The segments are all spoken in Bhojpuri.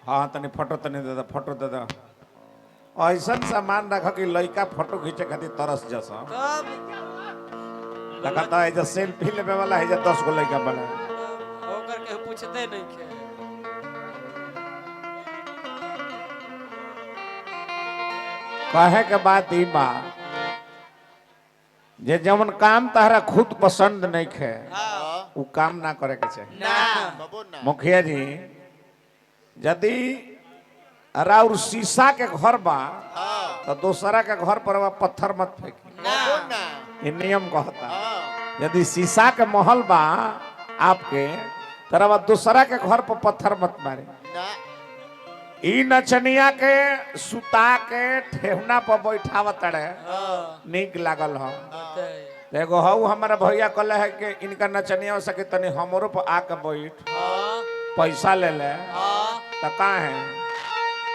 हाँ तनी फोटो तनी दे दो फोटो दे दो ऐसा सामान रख कि लड़का फोटो खींचे खातिर तरस जस देखता है जो सेल्फी लेवे वाला है जो 10 गो लड़का बना होकर के पूछते नहीं के कहे के बात ई बा जे जवन काम तहरा खुद पसंद नहीं खे वो काम ना करे के चाहिए ना मुखिया जी यदि राउर शीशा के घर बा तो दूसरा के घर पर पत्थर मत फेंकी ये नियम कहता यदि शीशा के महल बा आपके तरह दूसरा के घर पर पत्थर मत मारे ई नचनिया के सुता के ठेहुना पर बैठावत रहे नीक लागल हो एगो हऊ हमारा भैया कहले है कि इनका नचनिया हो सके तनी हमरो पर आके बैठ पैसा ले ले तो कहाँ है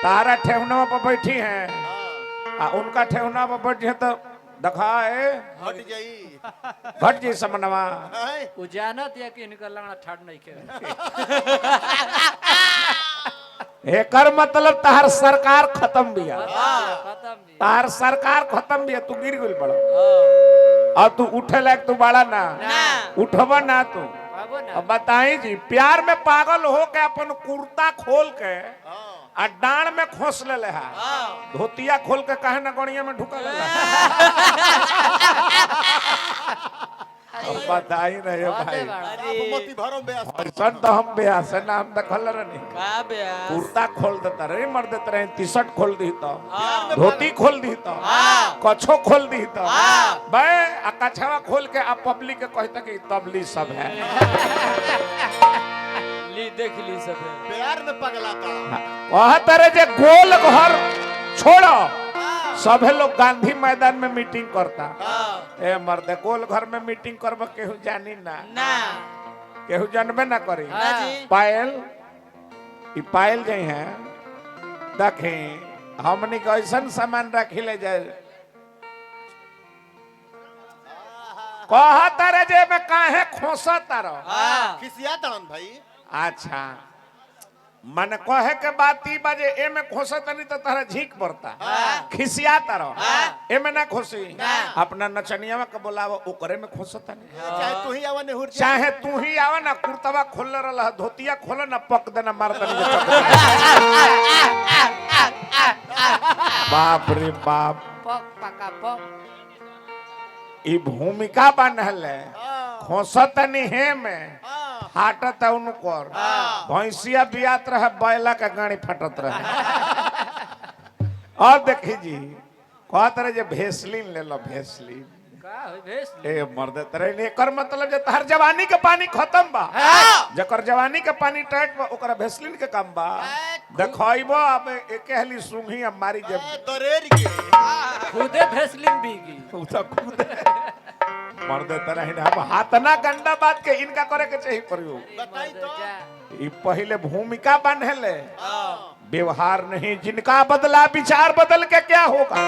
तारा ठेहुना पर बैठी है आ उनका ठेहुना पर बैठी है तो दिखाए घट जी समनवा उजानत या कि इनका लंगड़ा ठाड़ नहीं के एकर मतलब तहार सरकार खत्म बिया खत्म भी तहार सरकार खत्म बिया तू गिर गइल बड़ा और तू उठे लायक तू बड़ा ना उठबा ना तू बाबू ना अब बताई जी प्यार में पागल हो के अपन कुर्ता खोल के आ डांड में खोस ले है धोतिया खोल के कहे ना गड़िया में ढुका ले बताई नहीं भाई ऐसा तो हम ब्याह से ना हम दखल रही का बया कुर्ता खोल देता रहे मर देते रहे टी शर्ट खोल दी तो धोती खोल दी तो कछो खोल दी तो बे कछवा खोल के आप पब्लिक के कहता कि तबली सब है ली देख ली सब प्यार में पगला का वहां तरह जे गोल घर छोड़ो सभे लोग गांधी मैदान में मीटिंग करता ए मर्दे गोल घर में मीटिंग करब केहू जानी ना ना केहू जानबे ना करी हाँ जी। पायल ई पायल जे हैं देखे हमनी के ऐसा सामान रखी ले जाए कहता रे जे में काहे खोसता रहो खिसिया तड़न भाई अच्छा मन कहे के बात ई बाजे ए में खोसत नहीं तो तारा झीक पड़ता खिसियाता रहो ए में ना खोसी अपना नचनिया के बोलाव ओकरे में खोसत नहीं चाहे तू ही आवा नेहुर चाहे तू ही आवा ना कुर्तवा खोल रहा धोतिया खोल ना पक देना मार देना बाप रे बाप पक पका पक ई भूमिका बनल है खोसत नहीं है में फाटत है उनकर भैंसिया बियात रहे बैला का गाड़ी फटत रहे और देखी जी कहत रहे जे भेसलिन ले लो भेसलिन का होई भेस ए मर्द तरह ने एकर मतलब जे तहर जवानी के पानी खत्म बा जकर जवानी के पानी टाइट बा ओकरा भेसलिन के काम बा देखइबो अब एकेहली सुंघी अब मारी जे दरेर के खुदे भेसलिन बीगी उ त खुद मर्द तरह ने हम हाथ ना गंदा बात के इनका करे के चाहिए प्रयोग बताई तो ई पहले भूमिका बनहले व्यवहार नहीं जिनका बदला विचार बदल के क्या होगा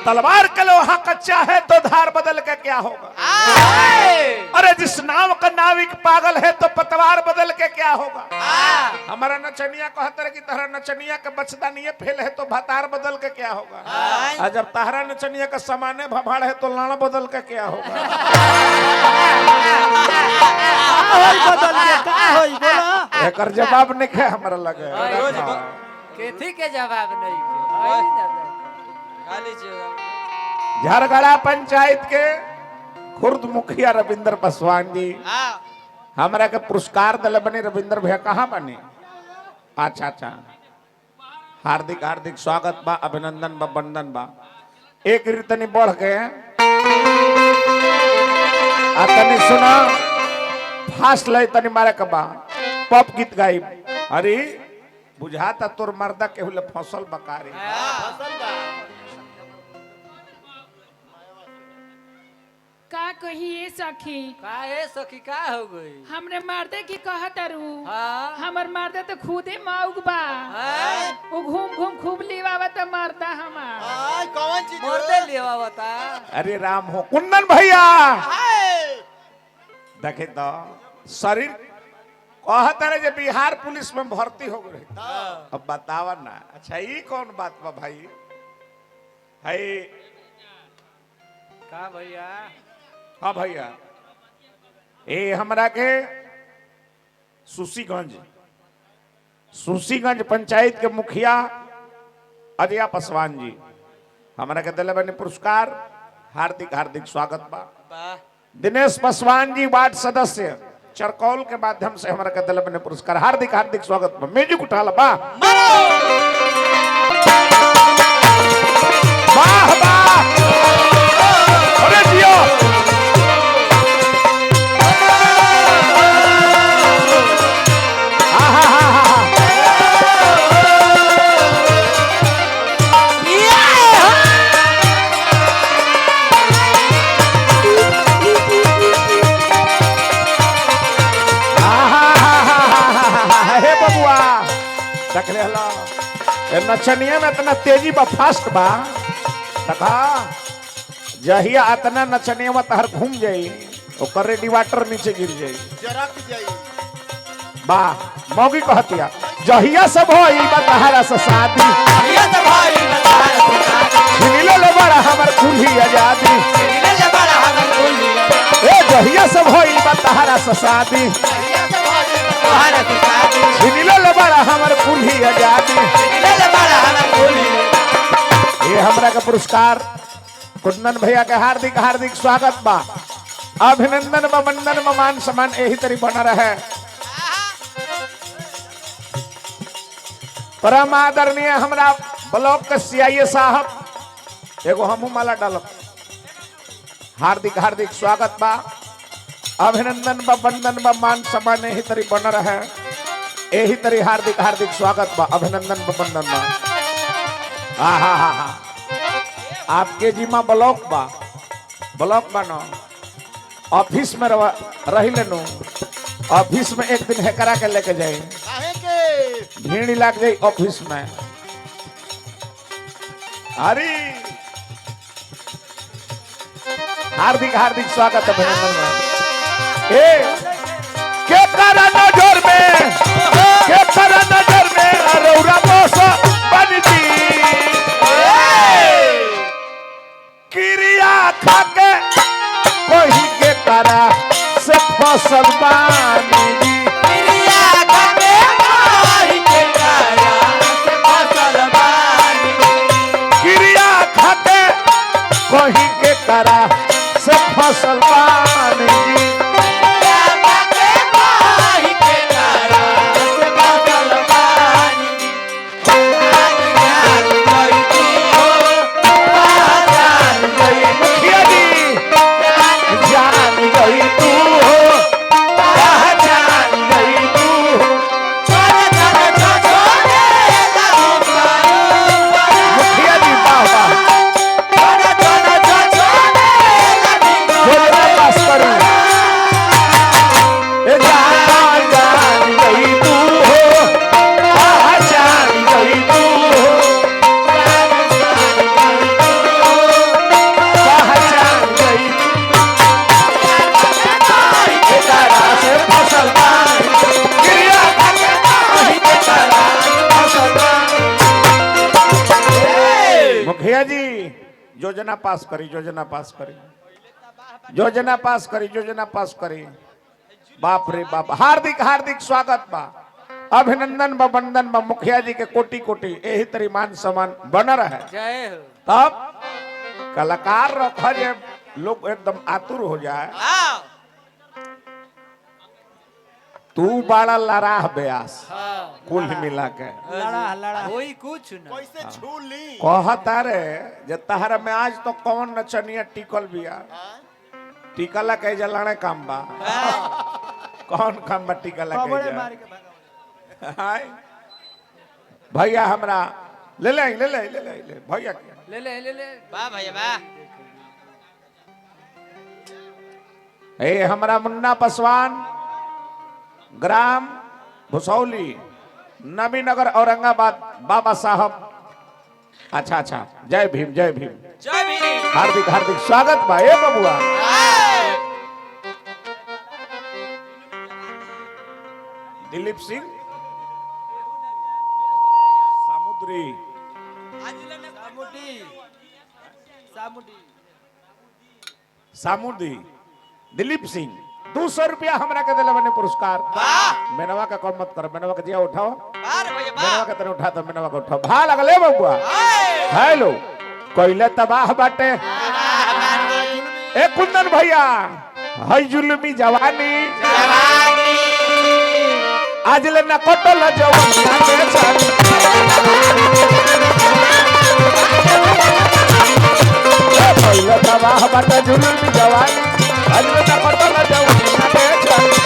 तलवार का लोहा कच्चा है तो धार बदल के क्या होगा अरे जिस नाव का नाविक पागल है तो पतवार बदल के क्या होगा हमारा नचनिया कहते रहे कि तहरा नचनिया के बचदा नहीं फेल है तो भतार बदल के क्या होगा और जब तहरा नचनिया का सामान्य भभाड़ है तो लाना बदल के क्या होगा बदल के का होई बोला एकर जवाब नहीं है हमारा लगे रोज केथी के जवाब नहीं के होई ना खाली जवाब झरगड़ा पंचायत के खुर्द मुखिया रविंद्र पासवान जी हमरा के पुरस्कार दिले बनी रविंद्र भैया कहाँ बनी अच्छा अच्छा हार्दिक हार्दिक स्वागत बा अभिनंदन बा वंदन बा एक रीतनी बढ़ के आ तनी सुना फास्ट ले तनी मारे के बा पॉप गीत गाई अरे बुझाता तोर मर्दा के हुले फसल बकारी फसल बा का कहिए सखी का ए सखी का हो गई हमरे मर्दे की कहतरू हां हमर मर्दे तो खुदे मौग बा वो घूम घूम खूब लिवावत मर्दा हमार आय कौन चीज मोरते लेवा बता अरे राम हो कुंदन भैया देखे तो शरीर कहत रहे जे बिहार पुलिस में भर्ती हो गए। अब बतावा ना, अच्छा ये कौन बात बा भाई? है का भैया? हाँ भैया, ए हमरा के सुसीगंज पंचायत के मुखिया अजया पासवान जी हमरा के दिले बने पुरस्कार। हार्दिक हार्दिक स्वागत बा। दिनेश पासवान जी वार्ड सदस्य चरकौल के माध्यम से हमारा के दिले बने पुरस्कार। हार्दिक हार्दिक स्वागत बा। म्यूजिक उठा ला बा। वाह वाह, अरे जियो नचनिया में इतना तेजी बा, फास्ट बा। देखा जहिया इतना नचनिया में तहर घूम जाई ओकर रेडी वाटर नीचे गिर जाई, जरक जाई। बा मौगी कहतिया जहिया सब होई बा तहरा से शादी, भैया तो भाई छिनिले ले बड़ा हमर कुल्ही आजादी। ले बड़ा हमर बोली ए जहिया सब होई बा तहरा से शादी, तोहरा के शादी छिनिले ले बड़ा हमर कुल्ही आजादी। ले बड़ा हमर बोली। ये हमरा का पुरस्कार कुंदन भैया के हार्दिक हार्दिक स्वागत बा। अभिनंदन बा, वंदन बा, मान सम्मान यही तरी बना रहे। परम आदरणीय हमरा ब्लॉक के सीआईए साहब एगो हमू माला डालब। हार्दिक हार्दिक स्वागत बा, अभिनंदन बा, वंदन बा, मान सम्मान यही तरी बना रहे। यही तरी हार्दिक हार्दिक स्वागत बा, अभिनंदन बा, वंदन बा। हा आपके जिम्मा ब्लॉक बा न ऑफिस में रही लेनु। ऑफिस में एक दिन हेकरा के लेके जाए, काहे के भीड़ लग जाए ऑफिस में। अरे हार्दिक हार्दिक स्वागत है अभिनंदन में। ए के करा नजर में, के करा नजर में अरौरा मोसा बनती क्रिया खाके कोई के करा से फसल बानी। क्रिया खाके कोई के करा से फसल बानी। क्रिया खाके कोई के करा से फसल बानी। मुखिया जी योजना पास करी, योजना पास करी, योजना पास करी, योजना पास करी। बाप रे बाप, हार्दिक हार्दिक स्वागत बा, अभिनंदन बा, वंदन बा। मुखिया जी के कोटि कोटि यही तरी मान सम्मान बना रहे। जय हो। तब कलाकार रखा जे लोग एकदम आतुर हो जाए। तू बड़ा लड़ाह ब्यास कुल मिला के लड़ा कोई कुछ ना कैसे छू ली। कहता रे जे तहरा में आज तो कौन नचनिया टिकल बिया। टिकला कह जलाने काम बा, कौन काम बा टिकला कह। हाय भैया हमरा ले ले ले ले ले ले भैया के ले वाह भैया वाह। ए हमरा मुन्ना पासवान ग्राम भुसौली नबीनगर औरंगाबाद बाबा साहब। अच्छा अच्छा, जय भीम जय भीम, जय भीम। हार्दिक हार्दिक स्वागत बा। ए बबुआ दिलीप सिंह सामुद्री सामुदी दिलीप सिंह 200 रुपया हमरा के दिला बने पुरस्कार। मेनवा का कम मत करो, मेनवा के दिया उठाओ, मेनवा के तरह उठा, तो मेनवा का उठाओ। भा लगले बबुआ हेलो कोइले तबाह बाटे ए कुंदन भैया हई जुलमी जवानी आज ले न कटल जवानी के छानी कोइले तबाह बाटे जुलमी जवानी आज ले न कटल जवानी के छानी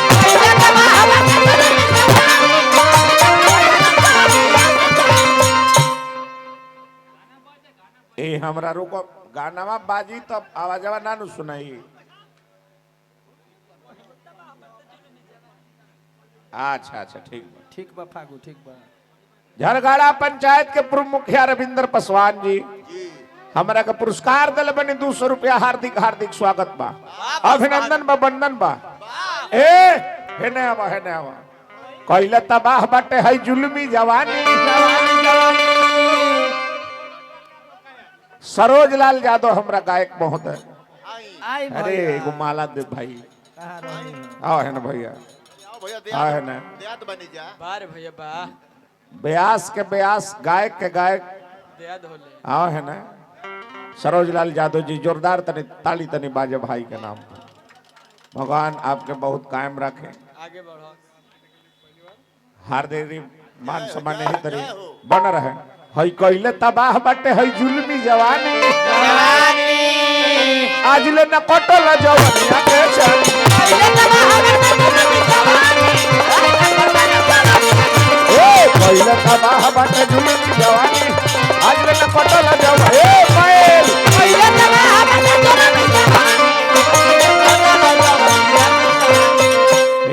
ए हमरा रुको गानावा बाजी तब आवाजवा ना नु सुनाई। अच्छा अच्छा ठीक बा फागू ठीक बा। झरगाड़ा पंचायत के पूर्व मुखिया रविंद्र पासवान जी हमरा के पुरस्कार दिल बने 200 रुपया। हार्दिक हार्दिक स्वागत बा, अभिनंदन बा, वंदन बा। ए हेने आवा कहले तबाह बाटे है जुल्मी जवानी। सरोज लाल यादव हमरा गायक महोदय। अरे एगो माला दे भाई, आओ है ना भैया, आओ है ना ब्यास के ब्यास, गायक के गायक, आओ है ना सरोज लाल यादव जी। जोरदार तनी ताली तनी बाजे भाई के नाम। भगवान आपके बहुत कायम रखे, आगे बढ़ो, हार्दिक मान सम्मान ही तरी बन रहे। हई कहले तबाह बाटे हई जुल्मी जवानी आज ले न कटल जवानिया के छानी। ए कहले तबाह बाटे जुल्मी जवानी आज ले न कटल जवानी। ए पायल कहले तबाह बाटे जुल्मी जवानी।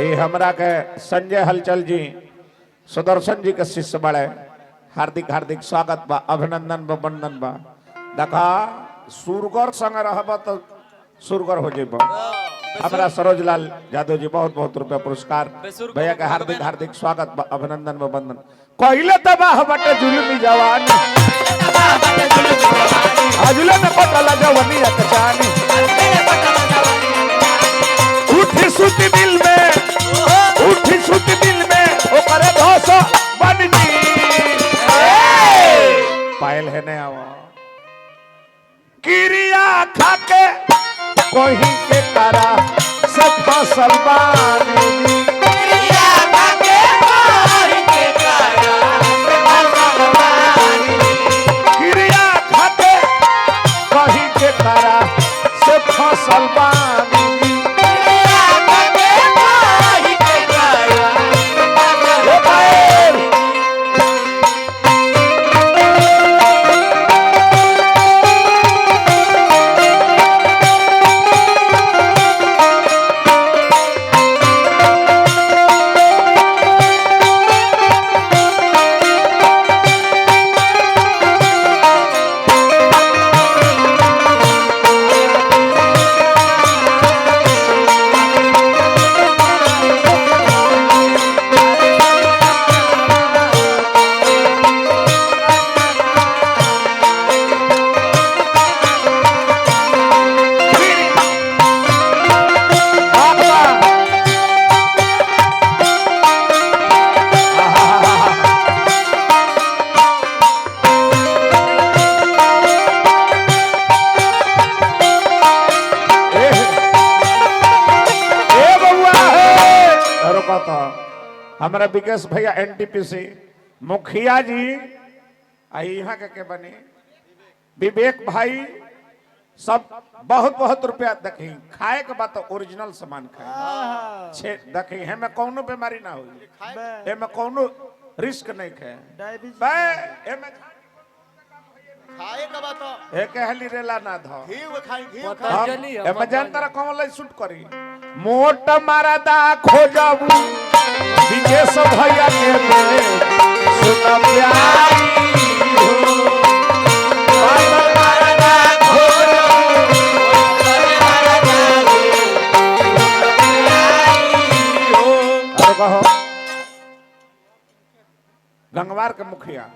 ए हमरा के संजय हलचल जी, सुदर्शन जी के शिष्य बड़े। हार्दिक हार्दिक स्वागत बा, अभिनंदन बा, वंदन बा। देखा सुरगर संग रहब तो सुरगर हो जेब। हमरा सरोज लाल यादव जी बहुत बहुत रुपया पुरस्कार भैया के हार्दिक हार्दिक स्वागत बा, अभिनंदन बा, वंदन। कहले तबाह बाटे जुल्मी जवानी अजले न पटल जवानी अकचानी। उठी सुती दिल में, उठी सुती दिल में ओकरे धोस बन जी। पायल है ने आवा किरिया खाके कोही के तारा सब फसल बानी। किरिया खाके कोही के तारा सब फसल बानी। किरिया खाके कोही के तारा सब फसल बानी। किरिया खाके कोही के तारा ओ पायल हमारा विकेश भैया एनटीपीसी मुखिया जी यहाँ के बने विवेक भाई सब बहुत बहुत रुपया देखी। खाए के बाद तो ओरिजिनल सामान खाए देखी है में कोनो बीमारी ना हुई, में कोनो रिस्क नहीं खाए। खाए का बात एक हली रेला ना धो घी खाई घी पतंजलि है, एमे जनता कौन लाई शूट करी मोट मारदा खोजबू विकेश भैया के बोले सुन प्यारी हो। मोट मारदा खोजबू अरे कहो गंगवार के मुखिया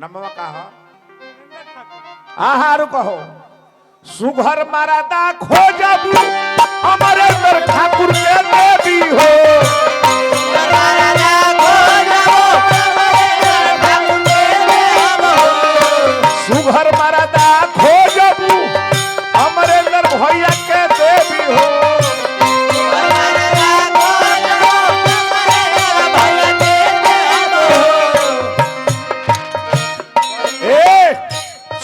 नमवा कहा आहार कहो सुघर मारादा खोजबू अमरेंद्र ठाकुर के देवी हो सुघर मारादा खोजबू अमरेंद्र भैया के देवी हो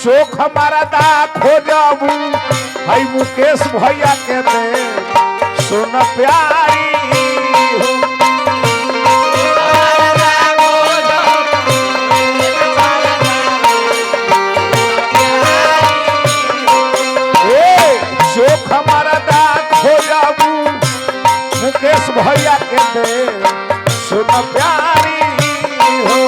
चोख हमारा दा खोजबू भाई मुकेश भैया के दे सुन प्यारी हो। ए चोख हमारा दा खोजबू मुकेश भैया के दे सुन प्यारी हो।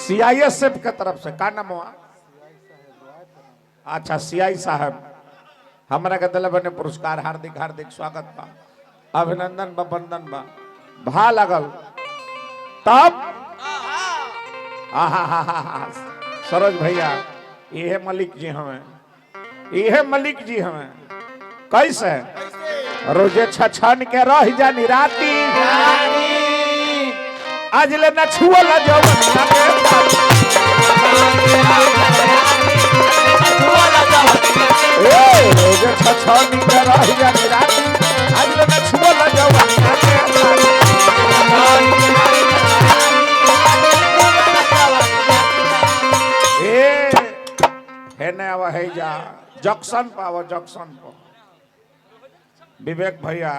सीआईएसएफ के तरफ से का नाम हुआ? अच्छा सीआई साहब हमारा के दिल बने पुरस्कार हार्दिक हार्दिक स्वागत बा अभिनंदन बा वंदन बा भा लगल तब सरोज भैया ये मलिक जी हमें ये मलिक जी हमें कैसे रोजे छछन के रह जानी राती आज ले न छुअला जवनिया के ए रोजे छछन के रह जानी राती आज ले न छुअला जवनिया के ए है ने आवा है जा जंक्शन पावा जंक्शन पर विवेक भैया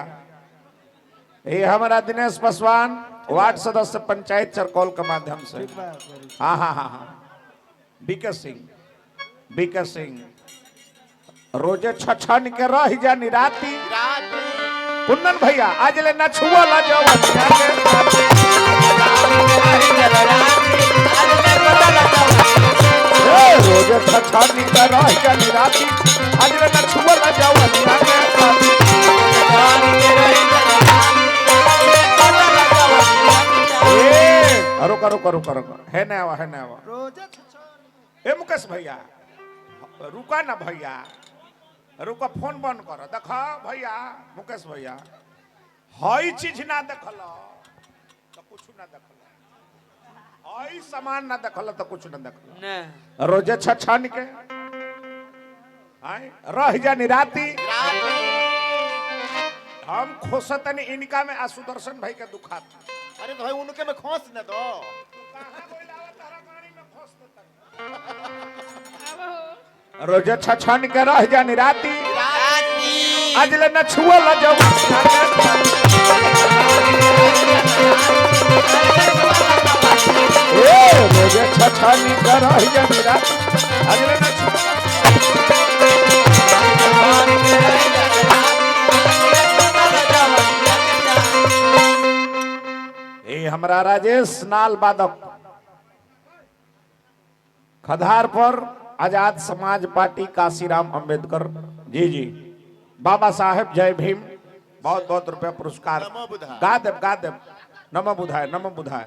ये हमारा दिनेश पासवान वार्ड सदस्य पंचायत चरकौल के माध्यम से हाँ हाँ हाँ हाँ बीके सिंह रोजे छछन के रह जानी राती कुंदन भैया आज ले न छुअला जवनिया के रोजे छछन के रह जानी राती आज ले न छुअला जवनिया के रुको रुको रुको रुको है ना ए मुकेश भैया रुका ना भैया रुको फोन बंद करो देखो भैया मुकेश भैया हई चीज ना देखल तो कुछ ना देखल हई सामान ना देखल तो कुछ ना देखल रोजे छछन के रह जानी राती हम खोसतनी इनका में सुदर्शन भाई के दुखात अरे भाई उनके में खोस न दो रोजे छछन के रह जानी राती आज ले न छुअला जवनिया ए रोजे छछन के रह जानी राती आज ले न ए हमरा राजेश नाल बादक खदार पर आजाद समाज पार्टी काशीराम अंबेडकर जी जी बाबा साहेब जय भीम बहुत बहुत रुपया पुरस्कार गा देव नमो बुधाय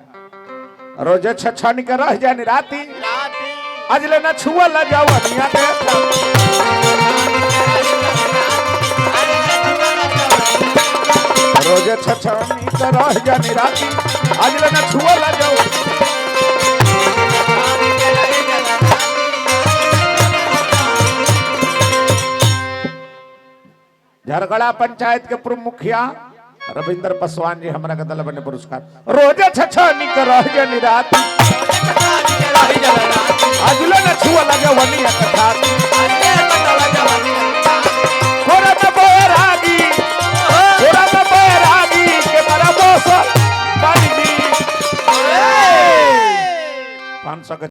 रोजे छछन के रह जानी राती आज ले न छुअला जवनिया के रोजे छछन के रह जानी राती आज ले न छुअला जवनिया झरगड़ा पंचायत के पूर्व मुखिया रविंद्र पासवान जी हमारा के दल बने पुरस्कार रोजे छछनी के रह जानी राती आज ले न छुअला जवनिया के